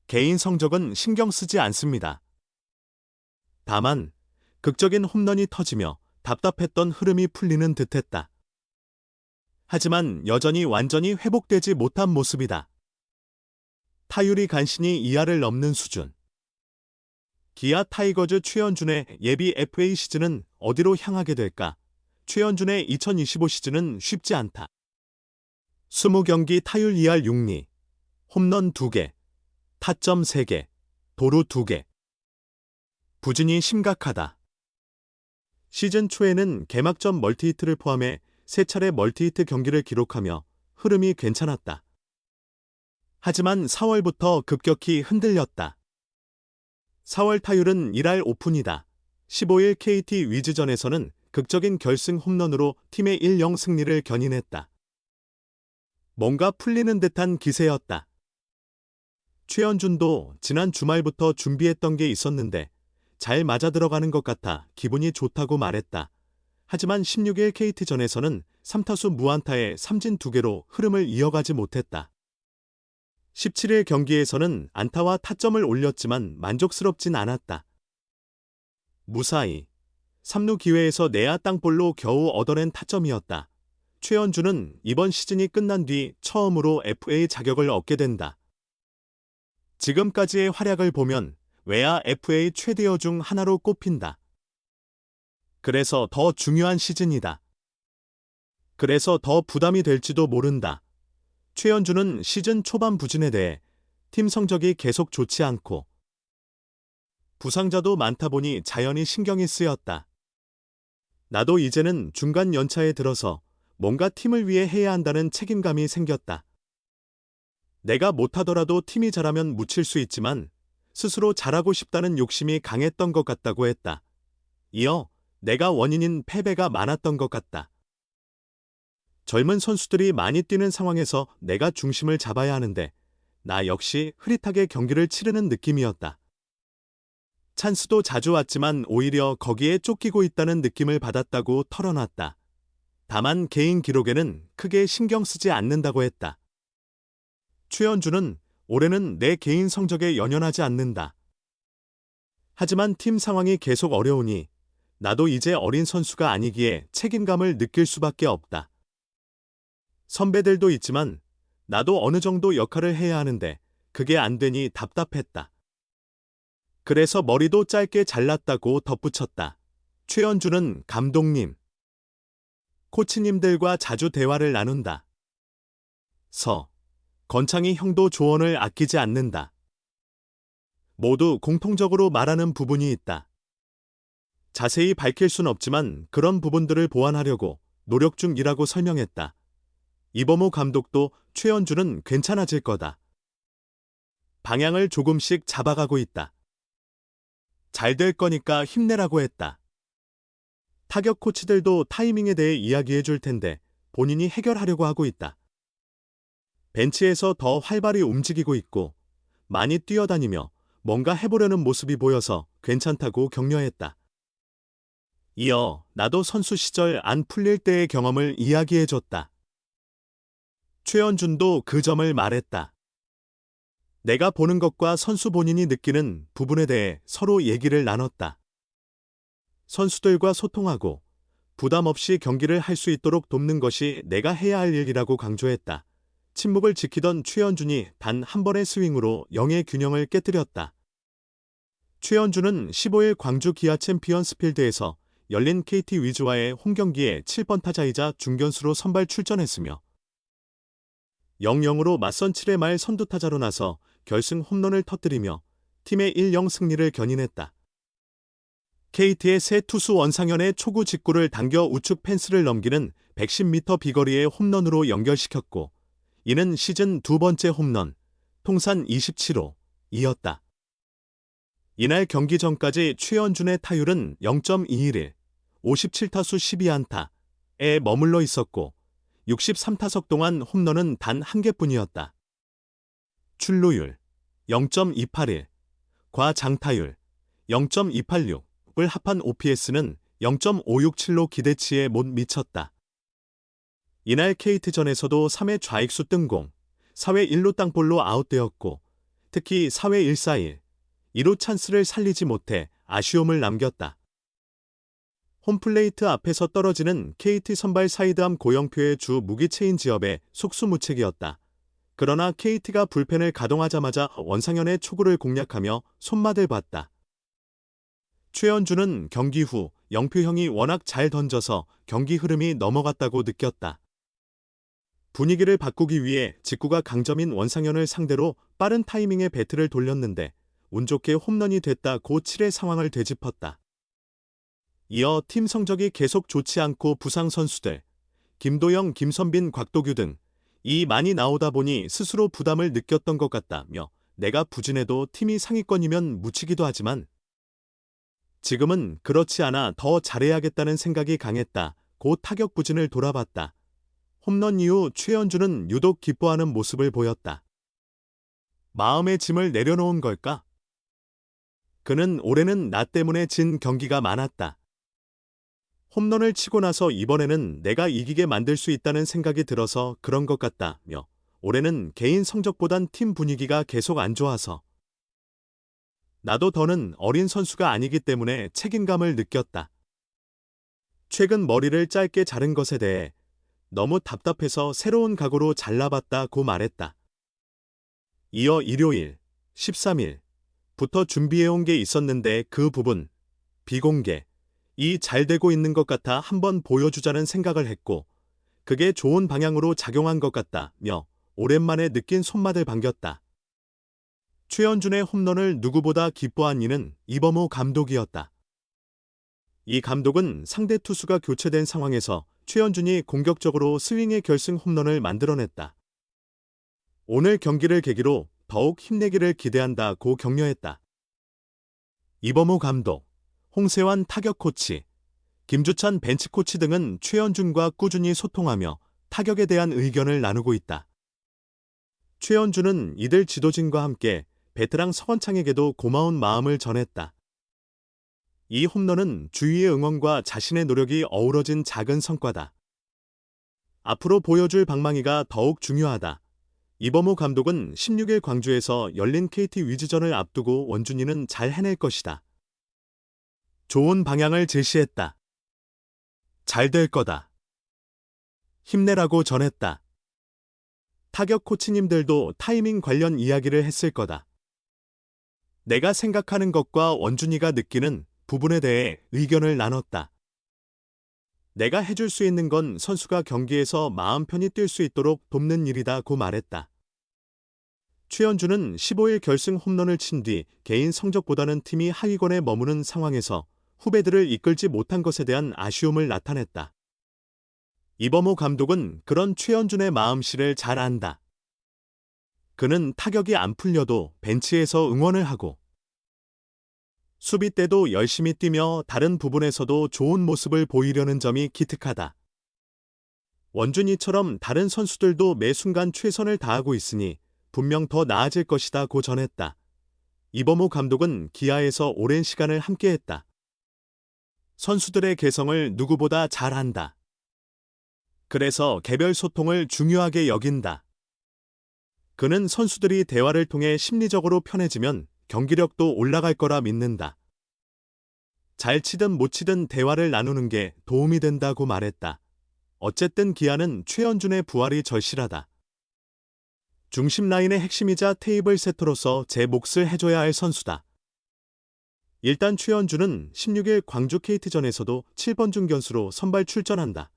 개인 성적은 신경 쓰지 않습니다. 다만 극적인 홈런이 터지며 답답했던 흐름이 풀리는 듯했다. 하지만 여전히 완전히 회복되지 못한 모습이다. 타율이 간신히 2할을 넘는 수준. 기아 타이거즈 최현준의 예비 FA 시즌은 어디로 향하게 될까? 최현준의 2025 시즌은 쉽지 않다. 20경기 타율 2할 6리, 홈런 2개, 타점 3개, 도루 2개. 부진이 심각하다. 시즌 초에는 개막전 멀티히트를 포함해 3차례 멀티히트 경기를 기록하며 흐름이 괜찮았다. 하지만 4월부터 급격히 흔들렸다. 4월 타율은 1할 5푼이다. 15일 KT 위즈전에서는 극적인 결승 홈런으로 팀의 1-0 승리를 견인했다. 뭔가 풀리는 듯한 기세였다. 최현준도 지난 주말부터 준비했던 게 있었는데 잘 맞아들어가는 것 같아 기분이 좋다고 말했다. 하지만 16일 KT전에서는 3타수 무안타에 삼진 2개로 흐름을 이어가지 못했다. 17일 경기에서는 안타와 타점을 올렸지만 만족스럽진 않았다. 무사히 3루 기회에서 내야 땅볼로 겨우 얻어낸 타점이었다. 최현준은 이번 시즌이 끝난 뒤 처음으로 FA 자격을 얻게 된다. 지금까지의 활약을 보면 외야 FA 최대어 중 하나로 꼽힌다. 그래서 더 중요한 시즌이다. 그래서 더 부담이 될지도 모른다. 최현준은 시즌 초반 부진에 대해 팀 성적이 계속 좋지 않고 부상자도 많다 보니 자연히 신경이 쓰였다. 나도 이제는 중간 연차에 들어서 뭔가 팀을 위해 해야 한다는 책임감이 생겼다. 내가 못하더라도 팀이 잘하면 묻힐 수 있지만 스스로 잘하고 싶다는 욕심이 강했던 것 같다고 했다. 이어 내가 원인인 패배가 많았던 것 같다. 젊은 선수들이 많이 뛰는 상황에서 내가 중심을 잡아야 하는데 나 역시 흐릿하게 경기를 치르는 느낌이었다. 찬스도 자주 왔지만 오히려 거기에 쫓기고 있다는 느낌을 받았다고 털어놨다. 다만 개인 기록에는 크게 신경 쓰지 않는다고 했다. 최현준은 올해는 내 개인 성적에 연연하지 않는다. 하지만 팀 상황이 계속 어려우니 나도 이제 어린 선수가 아니기에 책임감을 느낄 수밖에 없다. 선배들도 있지만 나도 어느 정도 역할을 해야 하는데 그게 안 되니 답답했다. 그래서 머리도 짧게 잘랐다고 덧붙였다. 최현준은 감독님, 코치님들과 자주 대화를 나눈다. 건창희 형도 조언을 아끼지 않는다. 모두 공통적으로 말하는 부분이 있다. 자세히 밝힐 순 없지만 그런 부분들을 보완하려고 노력 중이라고 설명했다. 이범호 감독도 최현준은 괜찮아질 거다. 방향을 조금씩 잡아가고 있다. 잘 될 거니까 힘내라고 했다. 타격 코치들도 타이밍에 대해 이야기해 줄 텐데 본인이 해결하려고 하고 있다. 벤치에서 더 활발히 움직이고 있고 많이 뛰어다니며 뭔가 해보려는 모습이 보여서 괜찮다고 격려했다. 이어 나도 선수 시절 안 풀릴 때의 경험을 이야기해줬다. 최현준도 그 점을 말했다. 내가 보는 것과 선수 본인이 느끼는 부분에 대해 서로 얘기를 나눴다. 선수들과 소통하고 부담 없이 경기를 할 수 있도록 돕는 것이 내가 해야 할 일이라고 강조했다. 침묵을 지키던 최현준이 단 한 번의 스윙으로 영의 균형을 깨뜨렸다. 최현준은 15일 광주 기아 챔피언스 필드에서 열린 KT 위즈와의 홈경기에 7번 타자이자 중견수로 선발 출전했으며 0-0으로 맞선 7회 말 선두타자로 나서 결승 홈런을 터뜨리며 팀의 1-0 승리를 견인했다. KT의 새 투수 원상현의 초구 직구를 당겨 우측 펜스를 넘기는 110m 비거리의 홈런으로 연결시켰고 이는 시즌 두 번째 홈런, 통산 27호 이었다. 이날 경기 전까지 최현준의 타율은 0.211, 57타수 12안타에 머물러 있었고 63타석 동안 홈런은 단 한 개뿐이었다. 출루율 0.281, 과장타율 0.286을 합한 OPS는 0.567로 기대치에 못 미쳤다. 이날 KT전에서도 3회 좌익수 뜬공, 4회 1루 땅볼로 아웃되었고 특히 4회 1사일 2루 찬스를 살리지 못해 아쉬움을 남겼다. 홈플레이트 앞에서 떨어지는 KT 선발 사이드암 고영표의 주 무기 체인지업에 속수무책이었다. 그러나 KT가 불펜을 가동하자마자 원상현의 초구를 공략하며 손맛을 봤다. 최현주는 경기 후 영표 형이 워낙 잘 던져서 경기 흐름이 넘어갔다고 느꼈다. 분위기를 바꾸기 위해 직구가 강점인 원상현을 상대로 빠른 타이밍에 배트를 돌렸는데 운 좋게 홈런이 됐다고 7회 상황을 되짚었다. 이어 팀 성적이 계속 좋지 않고 부상 선수들, 김도영, 김선빈, 곽도규 등이 많이 나오다 보니 스스로 부담을 느꼈던 것 같다며 내가 부진해도 팀이 상위권이면 묻히기도 하지만 지금은 그렇지 않아 더 잘해야겠다는 생각이 강했다. 고 타격 부진을 돌아봤다. 홈런 이후 최현주는 유독 기뻐하는 모습을 보였다. 마음의 짐을 내려놓은 걸까? 그는 올해는 나 때문에 진 경기가 많았다. 홈런을 치고 나서 이번에는 내가 이기게 만들 수 있다는 생각이 들어서 그런 것 같다며 올해는 개인 성적보단 팀 분위기가 계속 안 좋아서 나도 더는 어린 선수가 아니기 때문에 책임감을 느꼈다. 최근 머리를 짧게 자른 것에 대해 너무 답답해서 새로운 각오로 잘라봤다고 말했다. 이어 일요일 13일부터 준비해온 게 있었는데 그 부분 비공개 이 잘 되고 있는 것 같아 한번 보여주자는 생각을 했고 그게 좋은 방향으로 작용한 것 같다며 오랜만에 느낀 손맛을 반겼다. 최현준의 홈런을 누구보다 기뻐한 이는 이범호 감독이었다. 이 감독은 상대 투수가 교체된 상황에서 최현준이 공격적으로 스윙의 결승 홈런을 만들어냈다. 오늘 경기를 계기로 더욱 힘내기를 기대한다고 격려했다. 이범호 감독, 홍세환 타격 코치, 김주찬 벤치 코치 등은 최현준과 꾸준히 소통하며 타격에 대한 의견을 나누고 있다. 최현준은 이들 지도진과 함께 베테랑 서건창에게도 고마운 마음을 전했다. 이 홈런은 주위의 응원과 자신의 노력이 어우러진 작은 성과다. 앞으로 보여줄 방망이가 더욱 중요하다. 이범호 감독은 16일 광주에서 열린 KT 위즈전을 앞두고 원준이는 잘 해낼 것이다. 좋은 방향을 제시했다. 잘 될 거다. 힘내라고 전했다. 타격 코치님들도 타이밍 관련 이야기를 했을 거다. 내가 생각하는 것과 원준이가 느끼는 부분에 대해 의견을 나눴다. 내가 해줄 수 있는 건 선수가 경기에서 마음 편히 뛸 수 있도록 돕는 일이다고 말했다. 최현준은 15일 결승 홈런을 친 뒤 개인 성적보다는 팀이 하위권에 머무는 상황에서 후배들을 이끌지 못한 것에 대한 아쉬움을 나타냈다. 이범호 감독은 그런 최현준의 마음씨를 잘 안다. 그는 타격이 안 풀려도 벤치에서 응원을 하고 수비 때도 열심히 뛰며 다른 부분에서도 좋은 모습을 보이려는 점이 기특하다. 원준이처럼 다른 선수들도 매 순간 최선을 다하고 있으니 분명 더 나아질 것이다고 전했다. 이범호 감독은 기아에서 오랜 시간을 함께했다. 선수들의 개성을 누구보다 잘 안다. 그래서 개별 소통을 중요하게 여긴다. 그는 선수들이 대화를 통해 심리적으로 편해지면 경기력도 올라갈 거라 믿는다. 잘 치든 못 치든 대화를 나누는 게 도움이 된다고 말했다. 어쨌든 기아는 최현준의 부활이 절실하다. 중심 라인의 핵심이자 테이블 세터로서 제 몫을 해줘야 할 선수다. 일단 최현준은 16일 광주 KT전에서도 7번 중견수로 선발 출전한다.